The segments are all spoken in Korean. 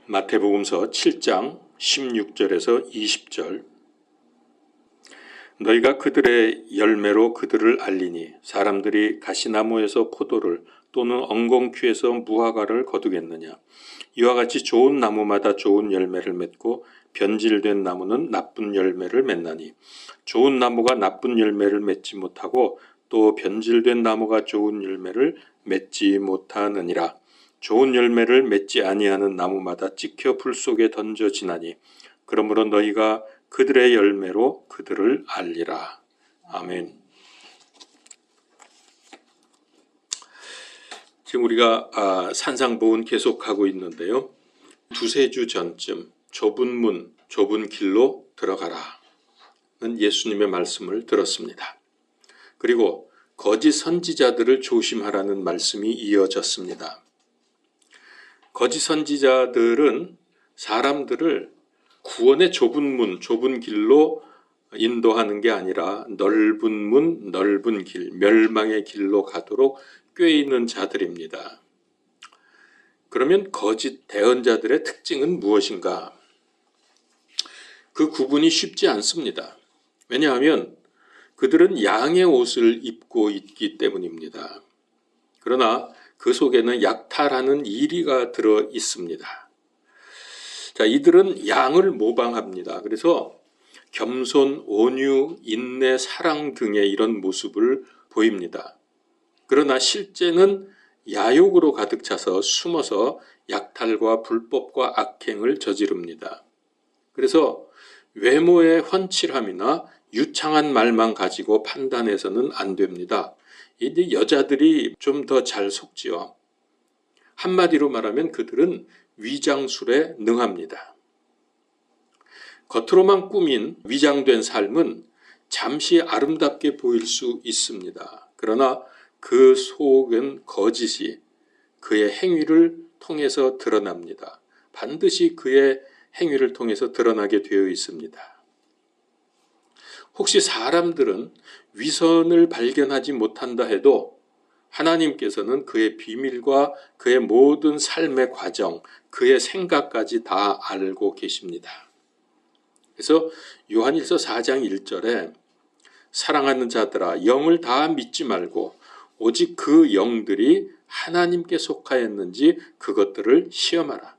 마태복음서 7장 16절에서 20절. 너희가 그들의 열매로 그들을 알리니 사람들이 가시나무에서 포도를 또는 엉겅퀴에서 무화과를 거두겠느냐. 이와 같이 좋은 나무마다 좋은 열매를 맺고 변질된 나무는 나쁜 열매를 맺나니 좋은 나무가 나쁜 열매를 맺지 못하고 또 변질된 나무가 좋은 열매를 맺지 못하느니라. 좋은 열매를 맺지 아니하는 나무마다 찍혀 불 속에 던져지나니 그러므로 너희가 그들의 열매로 그들을 알리라. 아멘. 지금 우리가 산상보훈 계속하고 있는데요. 두세 주 전쯤 좁은 문, 좁은 길로 들어가라는 예수님의 말씀을 들었습니다. 그리고 거짓 선지자들을 조심하라는 말씀이 이어졌습니다. 거짓 선지자들은 사람들을 구원의 좁은 문, 좁은 길로 인도하는 게 아니라 넓은 문, 넓은 길, 멸망의 길로 가도록 꾀이는 자들입니다. 그러면 거짓 대언자들의 특징은 무엇인가? 그 구분이 쉽지 않습니다. 왜냐하면 그들은 양의 옷을 입고 있기 때문입니다. 그러나 그 속에는 약탈하는 이리가 들어 있습니다. 자, 이들은 양을 모방합니다. 그래서 겸손, 온유, 인내, 사랑 등의 이런 모습을 보입니다. 그러나 실제는 야욕으로 가득 차서 숨어서 약탈과 불법과 악행을 저지릅니다. 그래서 외모의 훤칠함이나 유창한 말만 가지고 판단해서는 안 됩니다. 이제 여자들이 좀 더 잘 속지요. 한마디로 말하면 그들은 위장술에 능합니다. 겉으로만 꾸민 위장된 삶은 잠시 아름답게 보일 수 있습니다. 그러나 그 속은 거짓이 그의 행위를 통해서 드러납니다. 반드시 그의 행위를 통해서 드러나게 되어 있습니다. 혹시 사람들은 위선을 발견하지 못한다 해도 하나님께서는 그의 비밀과 그의 모든 삶의 과정, 그의 생각까지 다 알고 계십니다. 그래서 요한일서 4장 1절에 사랑하는 자들아 영을 다 믿지 말고 오직 그 영들이 하나님께 속하였는지 그것들을 시험하라.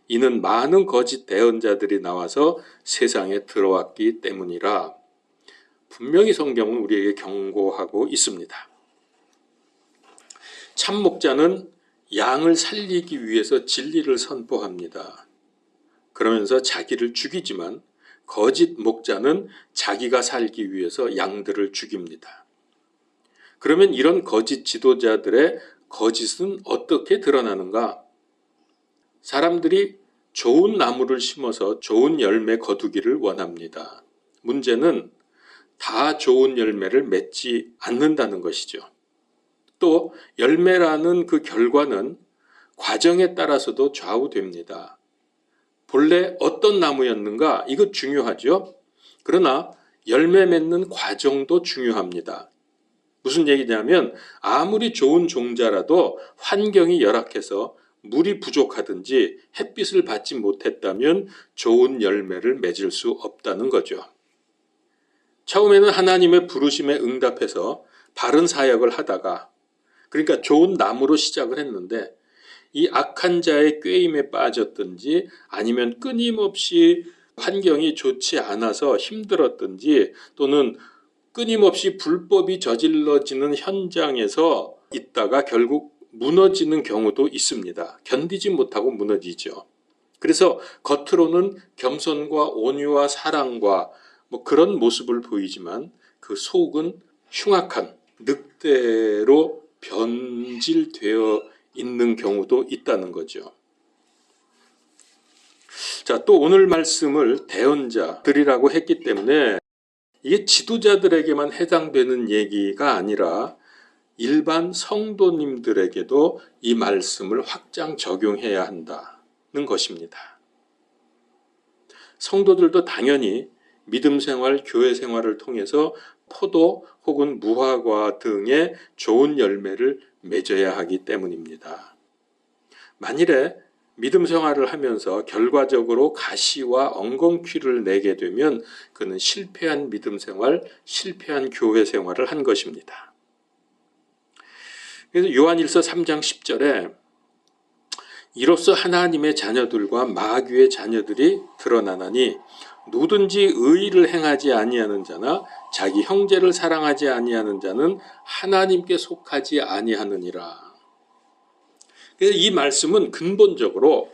이는 많은 거짓 대언자들이 나와서 세상에 들어왔기 때문이라. 분명히 성경은 우리에게 경고하고 있습니다. 참 목자는 양을 살리기 위해서 진리를 선포합니다. 그러면서 자기를 죽이지만 거짓 목자는 자기가 살기 위해서 양들을 죽입니다. 그러면 이런 거짓 지도자들의 거짓은 어떻게 드러나는가? 사람들이 좋은 나무를 심어서 좋은 열매 거두기를 원합니다. 문제는 다 좋은 열매를 맺지 않는다는 것이죠. 또 열매라는 그 결과는 과정에 따라서도 좌우됩니다. 본래 어떤 나무였는가? 이거 중요하죠. 그러나 열매 맺는 과정도 중요합니다. 무슨 얘기냐면 아무리 좋은 종자라도 환경이 열악해서 물이 부족하든지 햇빛을 받지 못했다면 좋은 열매를 맺을 수 없다는 거죠. 처음에는 하나님의 부르심에 응답해서 바른 사역을 하다가 그러니까 좋은 나무로 시작을 했는데 이 악한 자의 꾀임에 빠졌든지 아니면 끊임없이 환경이 좋지 않아서 힘들었든지 또는 끊임없이 불법이 저질러지는 현장에서 있다가 결국 무너지는 경우도 있습니다. 견디지 못하고 무너지죠. 그래서 겉으로는 겸손과 온유와 사랑과 그런 모습을 보이지만 그 속은 흉악한 늑대로 변질되어 있는 경우도 있다는 거죠. 자, 또 오늘 말씀을 대언자들이라고 했기 때문에 이게 지도자들에게만 해당되는 얘기가 아니라 일반 성도님들에게도 이 말씀을 확장 적용해야 한다는 것입니다. 성도들도 당연히 믿음 생활, 교회 생활을 통해서 포도 혹은 무화과 등의 좋은 열매를 맺어야 하기 때문입니다. 만일에 믿음 생활을 하면서 결과적으로 가시와 엉겅퀴를 내게 되면 그는 실패한 믿음 생활, 실패한 교회 생활을 한 것입니다. 그래서 요한일서 3장 10절에 이로써 하나님의 자녀들과 마귀의 자녀들이 드러나나니 누구든지 의를 행하지 아니하는 자나 자기 형제를 사랑하지 아니하는 자는 하나님께 속하지 아니하느니라. 그래서 이 말씀은 근본적으로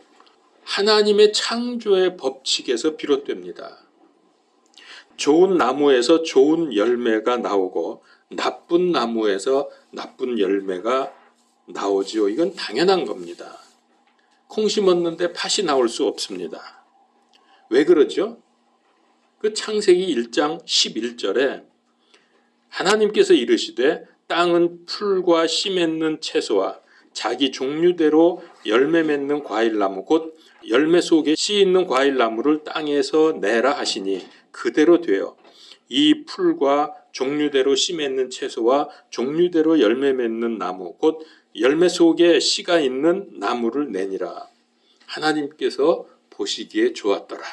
하나님의 창조의 법칙에서 비롯됩니다. 좋은 나무에서 좋은 열매가 나오고 나쁜 나무에서 나쁜 열매가 나오지요. 이건 당연한 겁니다. 콩 심었는데 팥이 나올 수 없습니다. 왜 그러죠? 그 창세기 1장 11절에 하나님께서 이르시되 땅은 풀과 씨 맺는 채소와 자기 종류대로 열매 맺는 과일나무 곧 열매 속에 씨 있는 과일나무를 땅에서 내라 하시니 그대로 되어 이 풀과 종류대로 씨 맺는 채소와 종류대로 열매 맺는 나무 곧 열매 속에 씨가 있는 나무를 내니라. 하나님께서 보시기에 좋았더라.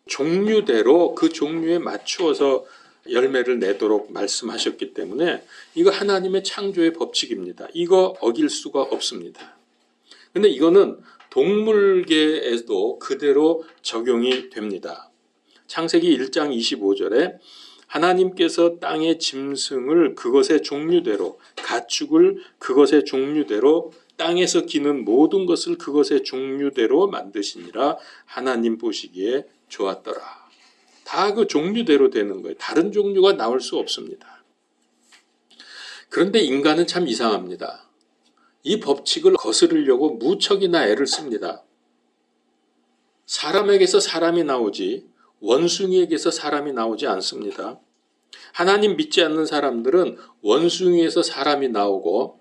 종류대로 그 종류에 맞추어서 열매를 내도록 말씀하셨기 때문에 이거 하나님의 창조의 법칙입니다. 이거 어길 수가 없습니다. 근데 이거는 동물계에도 그대로 적용이 됩니다. 창세기 1장 25절에 하나님께서 땅의 짐승을 그것의 종류대로, 가축을 그것의 종류대로, 땅에서 기는 모든 것을 그것의 종류대로 만드시니라. 하나님 보시기에 좋았더라. 다 그 종류대로 되는 거예요. 다른 종류가 나올 수 없습니다. 그런데 인간은 참 이상합니다. 이 법칙을 거스르려고 무척이나 애를 씁니다. 사람에게서 사람이 나오지 원숭이에게서 사람이 나오지 않습니다. 하나님 믿지 않는 사람들은 원숭이에서 사람이 나오고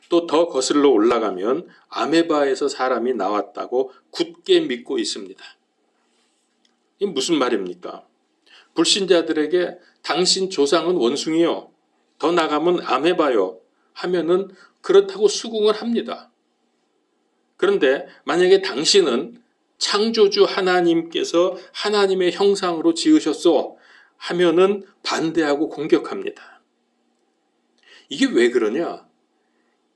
또 더 거슬러 올라가면 아메바에서 사람이 나왔다고 굳게 믿고 있습니다. 이게 무슨 말입니까? 불신자들에게 당신 조상은 원숭이요, 더 나가면 아메바요 하면은 그렇다고 수긍을 합니다. 그런데 만약에 당신은 창조주 하나님께서 하나님의 형상으로 지으셨소 하면은 반대하고 공격합니다. 이게 왜 그러냐?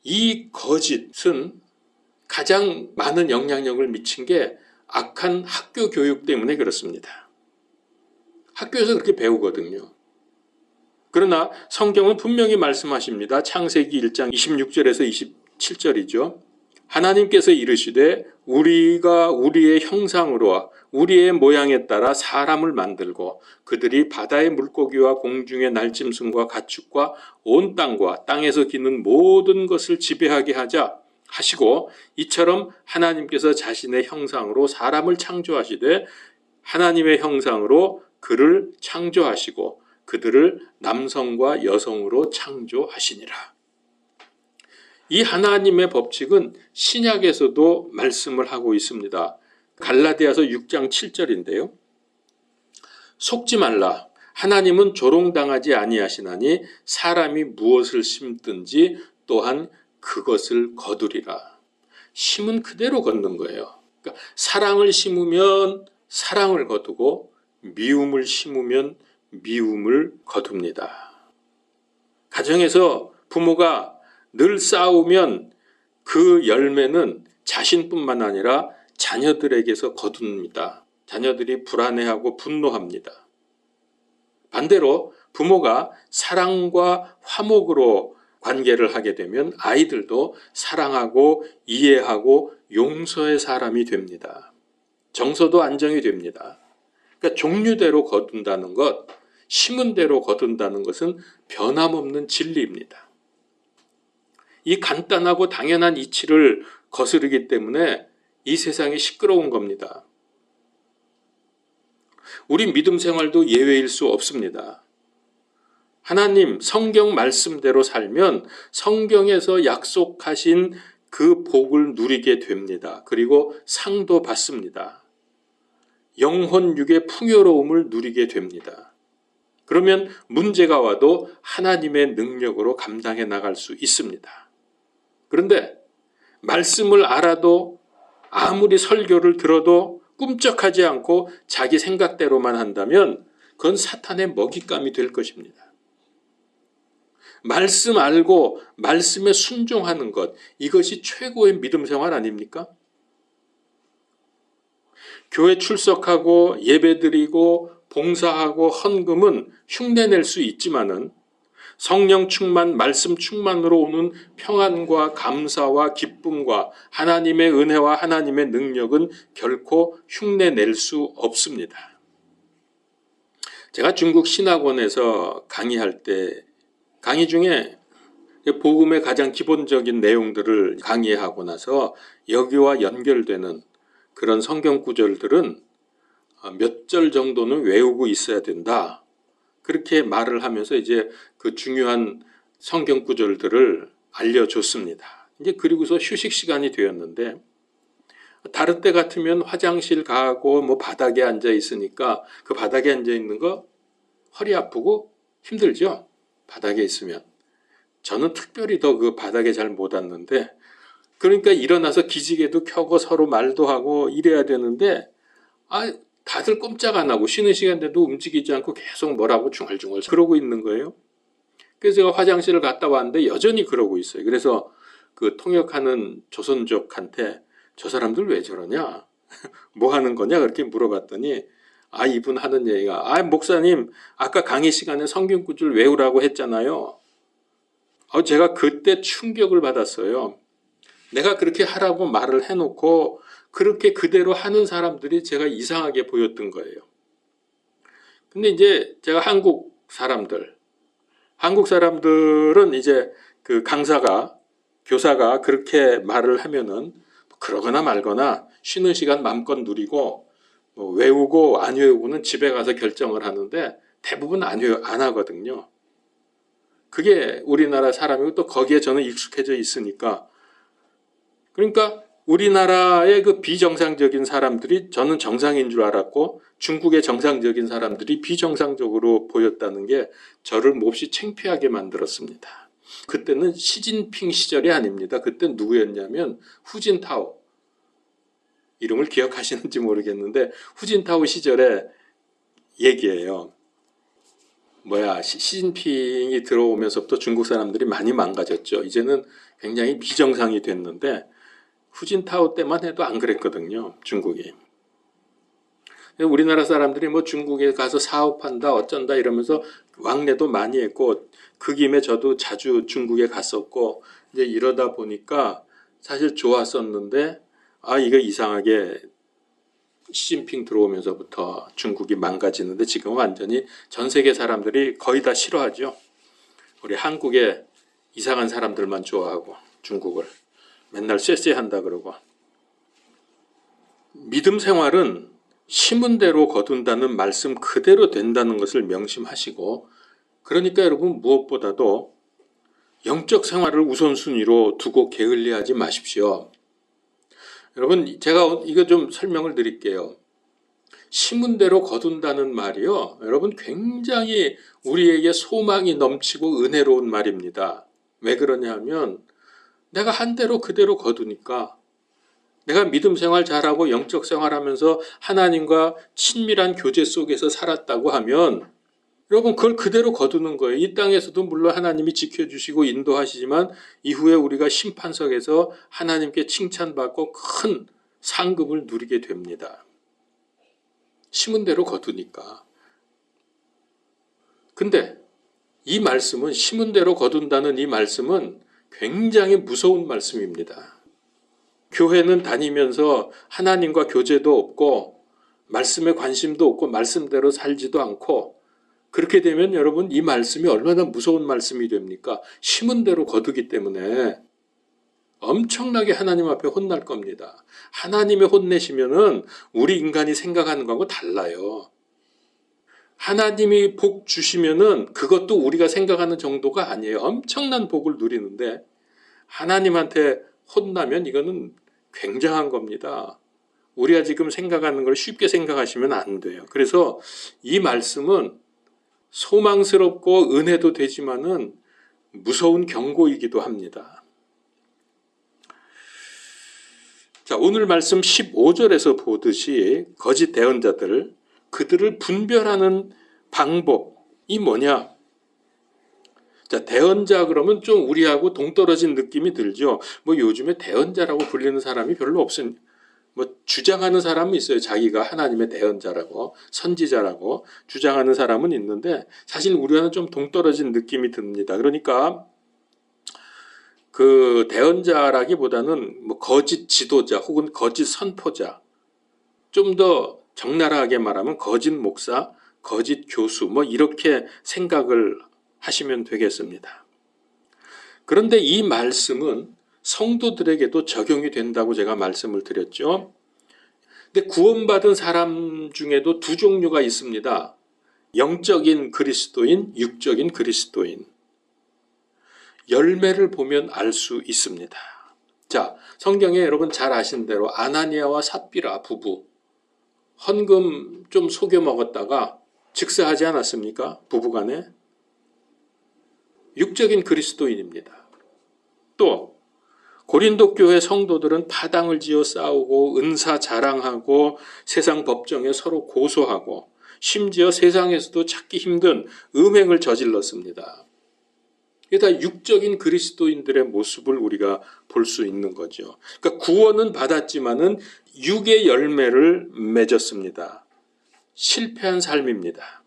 이 거짓은 가장 많은 영향력을 미친 게 악한 학교 교육 때문에 그렇습니다. 학교에서 그렇게 배우거든요. 그러나 성경은 분명히 말씀하십니다. 창세기 1장 26절에서 27절이죠. 하나님께서 이르시되 우리가 우리의 형상으로 우리의 모양에 따라 사람을 만들고 그들이 바다의 물고기와 공중의 날짐승과 가축과 온 땅과 땅에서 기는 모든 것을 지배하게 하자 하시고 이처럼 하나님께서 자신의 형상으로 사람을 창조하시되 하나님의 형상으로 그를 창조하시고 그들을 남성과 여성으로 창조하시니라. 이 하나님의 법칙은 신약에서도 말씀을 하고 있습니다. 갈라디아서 6장 7절인데요. 속지 말라. 하나님은 조롱당하지 아니하시나니 사람이 무엇을 심든지 또한 그것을 거두리라. 심은 그대로 걷는 거예요. 그러니까 사랑을 심으면 사랑을 거두고 미움을 심으면 미움을 거둡니다. 가정에서 부모가 늘 싸우면 그 열매는 자신뿐만 아니라 자녀들에게서 거둡니다. 자녀들이 불안해하고 분노합니다. 반대로 부모가 사랑과 화목으로 관계를 하게 되면 아이들도 사랑하고 이해하고 용서의 사람이 됩니다. 정서도 안정이 됩니다. 그러니까 종류대로 거둔다는 것, 심은 대로 거둔다는 것은 변함없는 진리입니다. 이 간단하고 당연한 이치를 거스르기 때문에 이 세상이 시끄러운 겁니다. 우리 믿음 생활도 예외일 수 없습니다. 하나님 성경 말씀대로 살면 성경에서 약속하신 그 복을 누리게 됩니다. 그리고 상도 받습니다. 영혼 육의 풍요로움을 누리게 됩니다. 그러면 문제가 와도 하나님의 능력으로 감당해 나갈 수 있습니다. 그런데 말씀을 알아도 아무리 설교를 들어도 꿈쩍하지 않고 자기 생각대로만 한다면 그건 사탄의 먹잇감이 될 것입니다. 말씀 알고 말씀에 순종하는 것, 이것이 최고의 믿음 생활 아닙니까? 교회 출석하고 예배드리고 봉사하고 헌금은 흉내낼 수 있지만은 성령 충만, 말씀 충만으로 오는 평안과 감사와 기쁨과 하나님의 은혜와 하나님의 능력은 결코 흉내낼 수 없습니다. 제가 중국 신학원에서 강의할 때 강의 중에 복음의 가장 기본적인 내용들을 강의하고 나서 여기와 연결되는 그런 성경 구절들은 몇 절 정도는 외우고 있어야 된다. 그렇게 말을 하면서 이제 그 중요한 성경 구절들을 알려줬습니다. 이제 그리고서 휴식 시간이 되었는데 다른 때 같으면 화장실 가고 뭐 바닥에 앉아 있으니까 그 바닥에 앉아 있는 거 허리 아프고 힘들죠. 바닥에 있으면. 저는 특별히 더 그 바닥에 잘 못 앉는데 그러니까 일어나서 기지개도 켜고 서로 말도 하고 이래야 되는데 다들 꼼짝 안 하고 쉬는 시간대도 움직이지 않고 계속 뭐라고 중얼중얼 그러고 있는 거예요. 그래서 제가 화장실을 갔다 왔는데 여전히 그러고 있어요. 그래서 그 통역하는 조선족한테 저 사람들 왜 저러냐? 뭐 하는 거냐? 그렇게 물어봤더니 이분 하는 얘기가 목사님 아까 강의 시간에 성경 구절 외우라고 했잖아요. 제가 그때 충격을 받았어요. 내가 그렇게 하라고 말을 해놓고 그렇게 그대로 하는 사람들이 제가 이상하게 보였던 거예요. 근데 이제 제가 한국 사람들은 이제 그 교사가 그렇게 말을 하면은 그러거나 말거나 쉬는 시간 마음껏 누리고 뭐 외우고 안 외우고는 집에 가서 결정을 하는데 대부분 안 하거든요. 그게 우리나라 사람이고 또 거기에 저는 익숙해져 있으니까 그러니까 우리나라의 그 비정상적인 사람들이 저는 정상인 줄 알았고 중국의 정상적인 사람들이 비정상적으로 보였다는 게 저를 몹시 창피하게 만들었습니다. 그때는 시진핑 시절이 아닙니다. 그때 누구였냐면 후진타오. 이름을 기억하시는지 모르겠는데 후진타오 시절의 얘기예요. 시진핑이 들어오면서부터 중국 사람들이 많이 망가졌죠. 이제는 굉장히 비정상이 됐는데 후진타오 때만 해도 안 그랬거든요. 중국이. 우리나라 사람들이 뭐 중국에 가서 사업한다 어쩐다 이러면서 왕래도 많이 했고 그 김에 저도 자주 중국에 갔었고 이제 이러다 보니까 사실 좋았었는데 이거 이상하게 시진핑 들어오면서부터 중국이 망가지는데 지금 완전히 전 세계 사람들이 거의 다 싫어하죠. 우리 한국의 이상한 사람들만 좋아하고 중국을 맨날 쎄쎄한다 그러고. 믿음 생활은 심은 대로 거둔다는 말씀 그대로 된다는 것을 명심하시고 그러니까 여러분 무엇보다도 영적 생활을 우선순위로 두고 게을리하지 마십시오. 여러분 제가 이거 좀 설명을 드릴게요. 심은 대로 거둔다는 말이요. 여러분 굉장히 우리에게 소망이 넘치고 은혜로운 말입니다. 왜 그러냐 하면 내가 한 대로 그대로 거두니까 내가 믿음 생활 잘하고 영적 생활하면서 하나님과 친밀한 교제 속에서 살았다고 하면 여러분 그걸 그대로 거두는 거예요. 이 땅에서도 물론 하나님이 지켜주시고 인도하시지만 이후에 우리가 심판석에서 하나님께 칭찬받고 큰 상급을 누리게 됩니다. 심은 대로 거두니까. 근데 이 말씀은 심은 대로 거둔다는 이 말씀은 굉장히 무서운 말씀입니다. 교회는 다니면서 하나님과 교제도 없고 말씀에 관심도 없고 말씀대로 살지도 않고 그렇게 되면 여러분 이 말씀이 얼마나 무서운 말씀이 됩니까? 심은 대로 거두기 때문에 엄청나게 하나님 앞에 혼날 겁니다. 하나님이 혼내시면은 우리 인간이 생각하는 거하고 달라요. 하나님이 복 주시면은 그것도 우리가 생각하는 정도가 아니에요. 엄청난 복을 누리는데 하나님한테 혼나면 이거는 굉장한 겁니다. 우리가 지금 생각하는 걸 쉽게 생각하시면 안 돼요. 그래서 이 말씀은 소망스럽고 은혜도 되지만은 무서운 경고이기도 합니다. 자, 오늘 말씀 15절에서 보듯이 거짓 대언자들, 그들을 분별하는 방법이 뭐냐? 자, 대언자 그러면 좀 우리하고 동떨어진 느낌이 들죠. 뭐 요즘에 대언자라고 불리는 사람이 별로 없으니, 뭐 주장하는 사람은 있어요. 자기가 하나님의 대언자라고, 선지자라고 주장하는 사람은 있는데 사실 우리와는 좀 동떨어진 느낌이 듭니다. 그러니까 그 대언자라기보다는 뭐 거짓 지도자 혹은 거짓 선포자, 좀 더 적나라하게 말하면 거짓 목사, 거짓 교수, 뭐 이렇게 생각을 하시면 되겠습니다. 그런데 이 말씀은 성도들에게도 적용이 된다고 제가 말씀을 드렸죠. 근데 구원받은 사람 중에도 두 종류가 있습니다. 영적인 그리스도인, 육적인 그리스도인. 열매를 보면 알 수 있습니다. 자, 성경에 여러분 잘 아시는 대로 아나니아와 삽비라 부부, 헌금 좀 속여 먹었다가 즉사하지 않았습니까? 부부간에. 육적인 그리스도인입니다. 또 고린도 교회 성도들은 파당을 지어 싸우고 은사 자랑하고 세상 법정에 서로 고소하고 심지어 세상에서도 찾기 힘든 음행을 저질렀습니다. 이게 다 육적인 그리스도인들의 모습을 우리가 볼 수 있는 거죠. 그러니까 구원은 받았지만은 육의 열매를 맺었습니다. 실패한 삶입니다.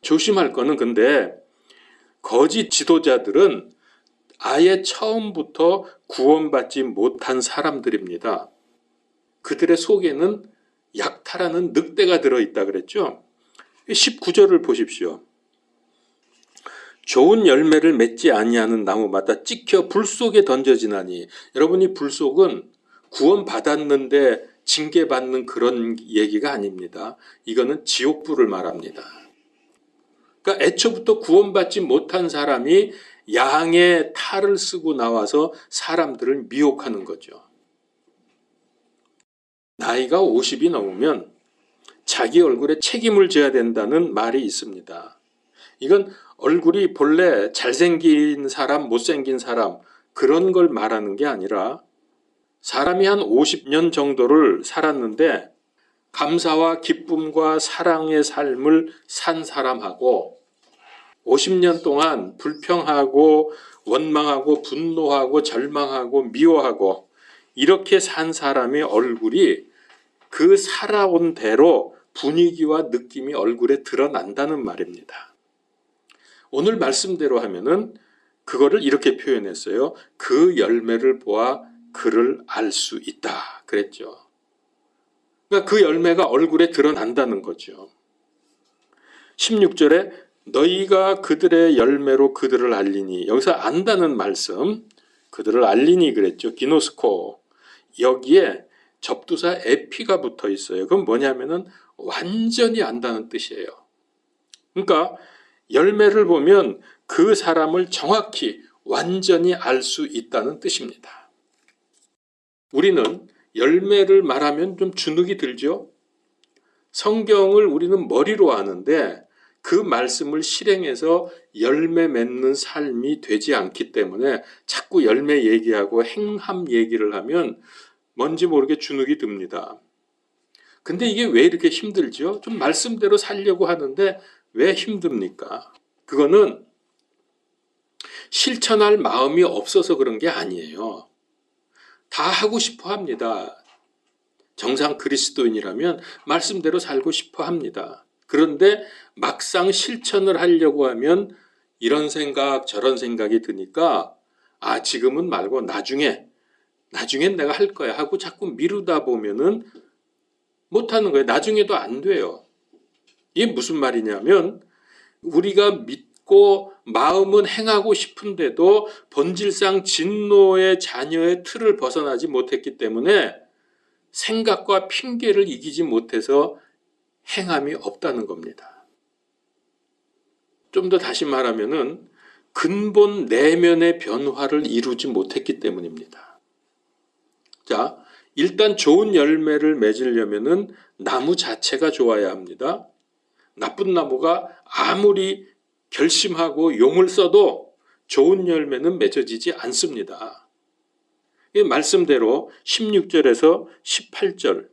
조심할 거는 근데 거짓 지도자들은 아예 처음부터 구원받지 못한 사람들입니다. 그들의 속에는 약탈하는 늑대가 들어있다 그랬죠. 19절을 보십시오. 좋은 열매를 맺지 아니하는 나무마다 찍혀 불 속에 던져지나니. 여러분, 이 불 속은 구원받았는데 징계받는 그런 얘기가 아닙니다. 이거는 지옥불을 말합니다. 그러니까 애초부터 구원받지 못한 사람이 양의 탈을 쓰고 나와서 사람들을 미혹하는 거죠. 나이가 50이 넘으면 자기 얼굴에 책임을 져야 된다는 말이 있습니다. 이건 얼굴이 본래 잘생긴 사람, 못생긴 사람 그런 걸 말하는 게 아니라 사람이 한 50년 정도를 살았는데 감사와 기쁨과 사랑의 삶을 산 사람하고 50년 동안 불평하고 원망하고 분노하고 절망하고 미워하고 이렇게 산 사람의 얼굴이 그 살아온 대로 분위기와 느낌이 얼굴에 드러난다는 말입니다. 오늘 말씀대로 하면은 그거를 이렇게 표현했어요. 그 열매를 보아 그를 알 수 있다 그랬죠. 그러니까 그 열매가 얼굴에 드러난다는 거죠. 16절에 너희가 그들의 열매로 그들을 알리니, 여기서 안다는 말씀, 그들을 알리니 그랬죠. 기노스코. 여기에 접두사 에피가 붙어 있어요. 그건 뭐냐면은 완전히 안다는 뜻이에요. 그러니까 열매를 보면 그 사람을 정확히 완전히 알 수 있다는 뜻입니다. 우리는 열매를 말하면 좀 주눅이 들죠. 성경을 우리는 머리로 아는데 그 말씀을 실행해서 열매 맺는 삶이 되지 않기 때문에 자꾸 열매 얘기하고 행함 얘기를 하면 뭔지 모르게 주눅이 듭니다. 근데 이게 왜 이렇게 힘들죠? 좀 말씀대로 살려고 하는데 왜 힘듭니까? 그거는 실천할 마음이 없어서 그런 게 아니에요. 다 하고 싶어 합니다. 정상 그리스도인이라면 말씀대로 살고 싶어 합니다. 그런데 막상 실천을 하려고 하면 이런 생각 저런 생각이 드니까 지금은 말고 나중엔 내가 할 거야 하고 자꾸 미루다 보면은 못하는 거예요. 나중에도 안 돼요. 이게 무슨 말이냐면 우리가 믿고 마음은 행하고 싶은데도 본질상 진노의 자녀의 틀을 벗어나지 못했기 때문에 생각과 핑계를 이기지 못해서 행함이 없다는 겁니다. 좀 더 다시 말하면은 근본 내면의 변화를 이루지 못했기 때문입니다. 자, 일단 좋은 열매를 맺으려면은 나무 자체가 좋아야 합니다. 나쁜 나무가 아무리 결심하고 용을 써도 좋은 열매는 맺어지지 않습니다. 이 말씀대로 16절에서 18절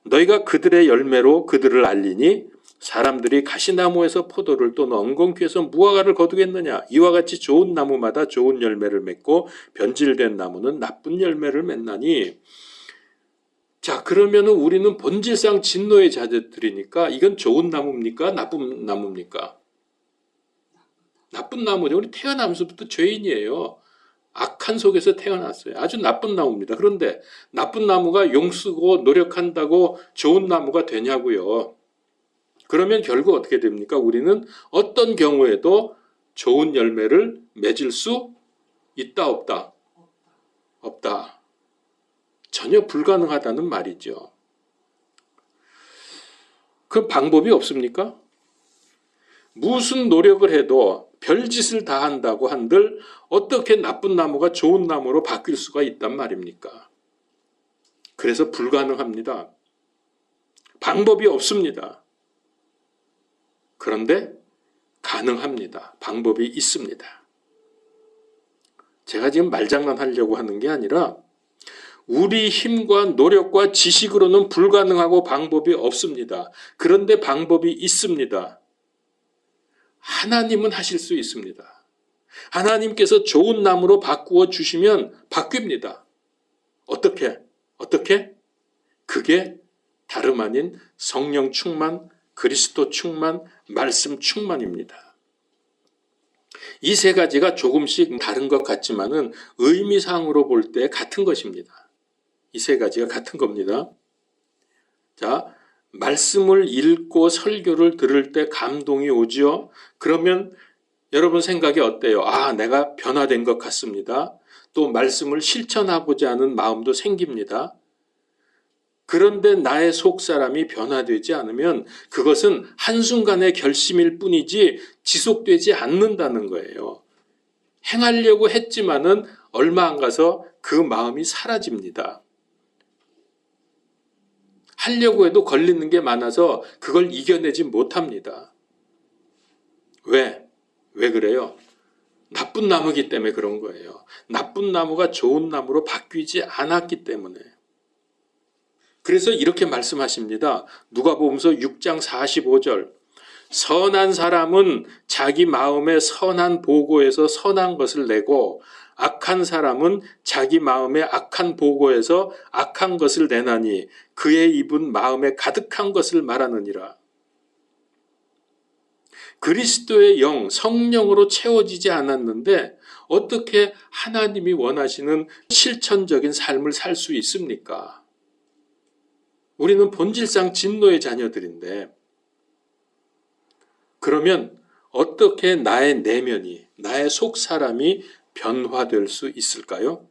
너희가 그들의 열매로 그들을 알리니 사람들이 가시나무에서 포도를 또는 엉겅퀴에서 무화과를 거두겠느냐. 이와 같이 좋은 나무마다 좋은 열매를 맺고 변질된 나무는 나쁜 열매를 맺나니. 자, 그러면은 우리는 본질상 진노의 자녀들이니까 이건 좋은 나무입니까? 나쁜 나무입니까? 나쁜 나무죠. 우리 태어나면서부터 죄인이에요. 악한 속에서 태어났어요. 아주 나쁜 나무입니다. 그런데 나쁜 나무가 용쓰고 노력한다고 좋은 나무가 되냐고요. 그러면 결국 어떻게 됩니까? 우리는 어떤 경우에도 좋은 열매를 맺을 수 있다, 없다? 없다. 전혀 불가능하다는 말이죠. 그럼 방법이 없습니까? 무슨 노력을 해도 별짓을 다 한다고 한들 어떻게 나쁜 나무가 좋은 나무로 바뀔 수가 있단 말입니까? 그래서 불가능합니다. 방법이 없습니다. 그런데 가능합니다. 방법이 있습니다. 제가 지금 말장난하려고 하는 게 아니라 우리 힘과 노력과 지식으로는 불가능하고 방법이 없습니다. 그런데 방법이 있습니다. 하나님은 하실 수 있습니다. 하나님께서 좋은 나무로 바꾸어 주시면 바뀝니다. 어떻게? 그게 다름 아닌 성령 충만, 그리스도 충만, 말씀 충만입니다. 이 세 가지가 조금씩 다른 것 같지만은 의미상으로 볼 때 같은 것입니다. 이 세 가지가 같은 겁니다. 자, 말씀을 읽고 설교를 들을 때 감동이 오지요. 그러면 여러분 생각이 어때요? 아, 내가 변화된 것 같습니다. 또 말씀을 실천하고자 하는 마음도 생깁니다. 그런데 나의 속사람이 변화되지 않으면 그것은 한순간의 결심일 뿐이지 지속되지 않는다는 거예요. 행하려고 했지만은 얼마 안 가서 그 마음이 사라집니다. 하려고 해도 걸리는 게 많아서 그걸 이겨내지 못합니다. 왜 그래요? 나쁜 나무기 때문에 그런 거예요. 나쁜 나무가 좋은 나무로 바뀌지 않았기 때문에. 그래서 이렇게 말씀하십니다. 누가복음서 6장 45절. 선한 사람은 자기 마음에 선한 보고에서 선한 것을 내고 악한 사람은 자기 마음에 악한 보고에서 악한 것을 내나니 그의 입은 마음에 가득한 것을 말하느니라. 그리스도의 영, 성령으로 채워지지 않았는데 어떻게 하나님이 원하시는 실천적인 삶을 살 수 있습니까? 우리는 본질상 진노의 자녀들인데 그러면 어떻게 나의 내면이, 나의 속사람이 변화될 수 있을까요?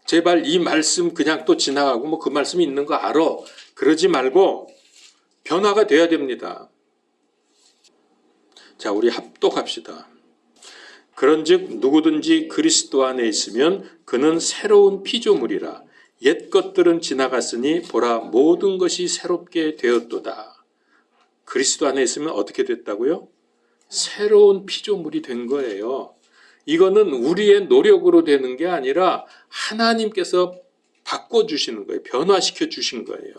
제발 이 말씀 그냥 또 지나가고 뭐 그 말씀이 있는 거 알아. 그러지 말고 변화가 돼야 됩니다. 자, 우리 합독합시다. 그런즉 누구든지 그리스도 안에 있으면 그는 새로운 피조물이라. 옛 것들은 지나갔으니 보라 모든 것이 새롭게 되었도다. 그리스도 안에 있으면 어떻게 됐다고요? 새로운 피조물이 된 거예요. 이거는 우리의 노력으로 되는 게 아니라 하나님께서 바꿔주시는 거예요. 변화시켜 주신 거예요.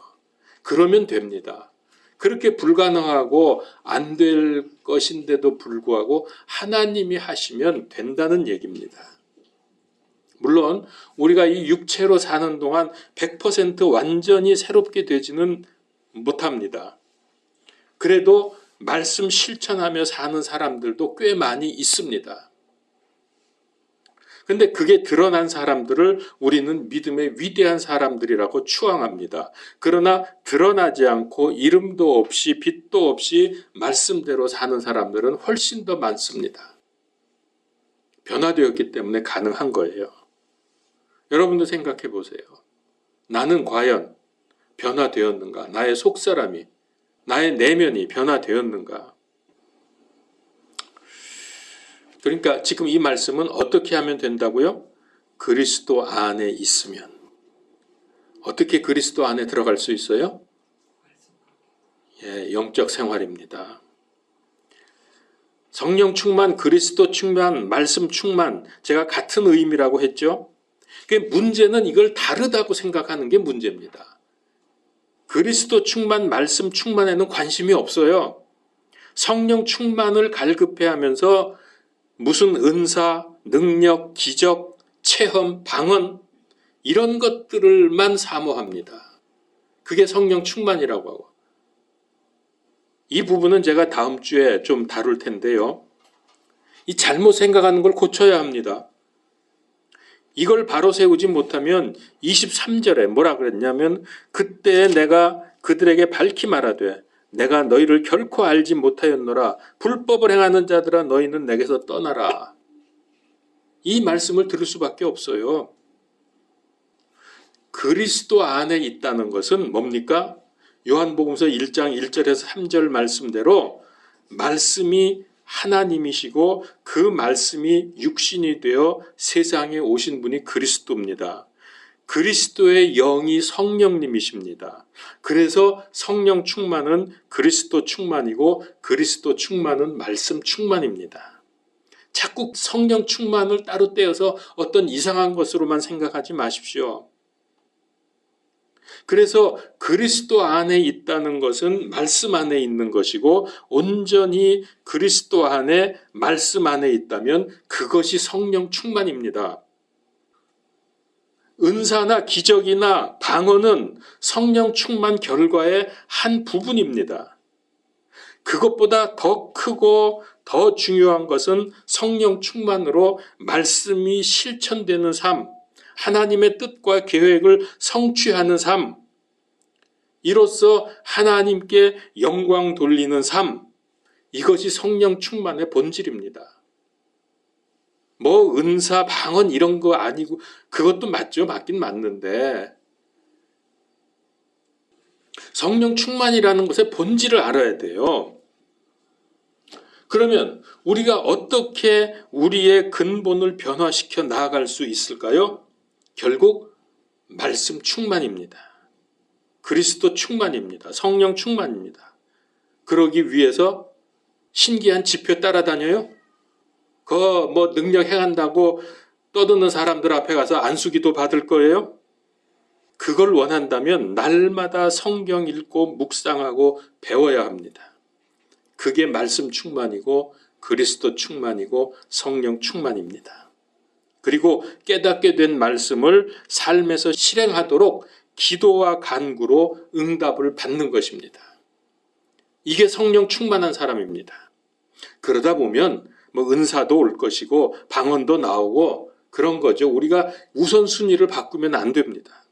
그러면 됩니다. 그렇게 불가능하고 안 될 것인데도 불구하고 하나님이 하시면 된다는 얘기입니다. 물론 우리가 이 육체로 사는 동안 100% 완전히 새롭게 되지는 못합니다. 그래도 말씀 실천하며 사는 사람들도 꽤 많이 있습니다. 근데 그게 드러난 사람들을 우리는 믿음의 위대한 사람들이라고 추앙합니다. 그러나 드러나지 않고 이름도 없이 빛도 없이 말씀대로 사는 사람들은 훨씬 더 많습니다. 변화되었기 때문에 가능한 거예요. 여러분도 생각해 보세요. 나는 과연 변화되었는가? 나의 속사람이, 나의 내면이 변화되었는가? 그러니까 지금 이 말씀은 어떻게 하면 된다고요? 그리스도 안에 있으면. 어떻게 그리스도 안에 들어갈 수 있어요? 영적 생활입니다. 성령 충만, 그리스도 충만, 말씀 충만, 제가 같은 의미라고 했죠. 문제는 이걸 다르다고 생각하는 게 문제입니다. 그리스도 충만, 말씀 충만에는 관심이 없어요. 성령 충만을 갈급해하면서 무슨 은사, 능력, 기적, 체험, 방언 이런 것들을만 사모합니다. 그게 성령 충만이라고 하고. 이 부분은 제가 다음 주에 좀 다룰 텐데요. 이 잘못 생각하는 걸 고쳐야 합니다. 이걸 바로 세우지 못하면 23절에 뭐라 그랬냐면 그때 내가 그들에게 밝히 말하되 내가 너희를 결코 알지 못하였노라. 불법을 행하는 자들아 너희는 내게서 떠나라. 이 말씀을 들을 수밖에 없어요. 그리스도 안에 있다는 것은 뭡니까? 요한복음서 1장 1절에서 3절 말씀대로 말씀이 하나님이시고 그 말씀이 육신이 되어 세상에 오신 분이 그리스도입니다. 그리스도의 영이 성령님이십니다. 그래서 성령 충만은 그리스도 충만이고 그리스도 충만은 말씀 충만입니다. 자꾸 성령 충만을 따로 떼어서 어떤 이상한 것으로만 생각하지 마십시오. 그래서 그리스도 안에 있다는 것은 말씀 안에 있는 것이고 온전히 그리스도 안에 말씀 안에 있다면 그것이 성령 충만입니다. 은사나 기적이나 방언은 성령 충만 결과의 한 부분입니다. 그것보다 더 크고 더 중요한 것은 성령 충만으로 말씀이 실천되는 삶, 하나님의 뜻과 계획을 성취하는 삶, 이로써 하나님께 영광 돌리는 삶, 이것이 성령 충만의 본질입니다. 뭐 은사, 방언 이런 거 아니고 그것도 맞죠. 맞긴 맞는데 성령 충만이라는 것의 본질을 알아야 돼요. 그러면 우리가 어떻게 우리의 근본을 변화시켜 나아갈 수 있을까요? 결국 말씀 충만입니다. 그리스도 충만입니다. 성령 충만입니다. 그러기 위해서 신기한 지표 따라다녀요? 뭐 능력 행한다고 떠드는 사람들 앞에 가서 안수기도 받을 거예요? 그걸 원한다면 날마다 성경 읽고 묵상하고 배워야 합니다. 그게 말씀 충만이고 그리스도 충만이고 성령 충만입니다. 그리고 깨닫게 된 말씀을 삶에서 실행하도록 기도와 간구로 응답을 받는 것입니다. 이게 성령 충만한 사람입니다. 그러다 보면 뭐 은사도 올 것이고 방언도 나오고 그런 거죠. 우리가 우선순위를 바꾸면 안 됩니다.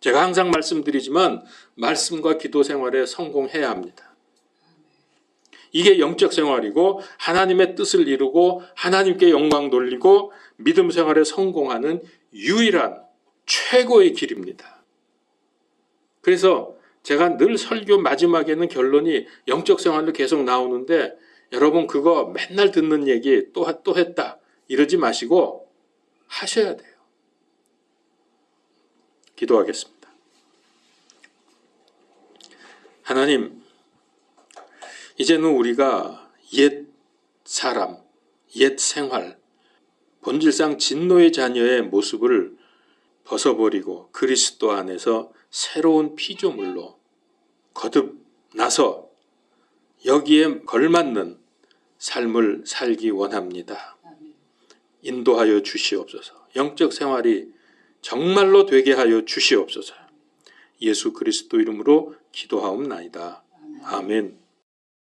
제가 항상 말씀드리지만 말씀과 기도 생활에 성공해야 합니다. 이게 영적 생활이고 하나님의 뜻을 이루고 하나님께 영광 돌리고 믿음 생활에 성공하는 유일한 최고의 길입니다. 그래서 제가 늘 설교 마지막에는 결론이 영적 생활로 계속 나오는데 여러분 그거 맨날 듣는 얘기 또 했다 이러지 마시고 하셔야 돼요. 기도하겠습니다. 하나님, 이제는 우리가 옛 사람, 옛 생활, 본질상 진노의 자녀의 모습을 벗어버리고 그리스도 안에서 새로운 피조물로 거듭나서 여기에 걸맞는 삶을 살기 원합니다. 인도하여 주시옵소서. 영적 생활이 정말로 되게 하여 주시옵소서. 예수 그리스도 이름으로 기도하옵나이다. 아멘.